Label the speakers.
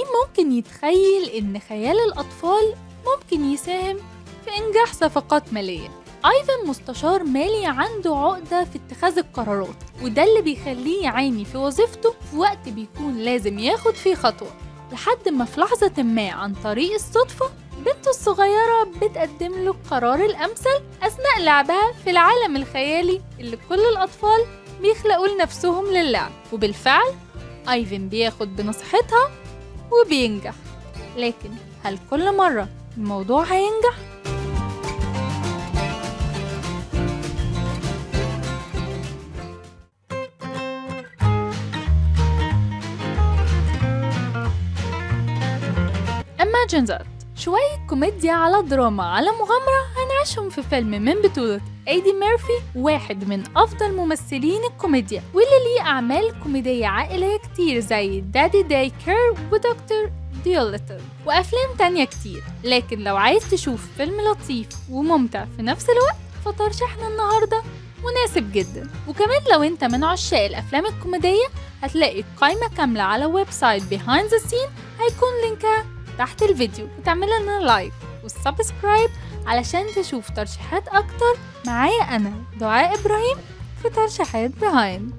Speaker 1: مين ممكن يتخيل إن خيال الأطفال ممكن يساهم في إنجاح صفقات مالية؟ آيفان مستشار مالي عنده عقدة في اتخاذ القرارات، وده اللي بيخليه يعاني في وظيفته في وقت بيكون لازم ياخد فيه خطوة، لحد ما في لحظة ما عن طريق الصدفة بنته الصغيرة بتقدم له القرار الأمثل أثناء لعبها في العالم الخيالي اللي كل الأطفال بيخلقوا لنفسهم للعب. وبالفعل آيفان بياخد بنصيحتها وبينجح. لكن هل كل مرة الموضوع هينجح؟ Imagine that. شوية كوميديا على دراما على مغامرة هنعيشهم في فيلم من بطولة ايدي ميرفي، واحد من أفضل ممثلين الكوميديا واللي ليه أعمال كوميدية عائلية كتير زي دادي داي كير ودكتور ديوليتل وأفلام تانية كتير. لكن لو عايز تشوف فيلم لطيف وممتع في نفس الوقت فترشيحنا النهاردة مناسب جدا. وكمان لو انت من عشاق الأفلام الكوميدية هتلاقي قائمة كاملة على ويب سايت Behind the Scene، هيكون لينكها تحت الفيديو، وتعمل لنا لايك والسبسكرايب علشان تشوف ترشيحات أكتر. معايا أنا دعاء إبراهيم في ترشيحات Behind.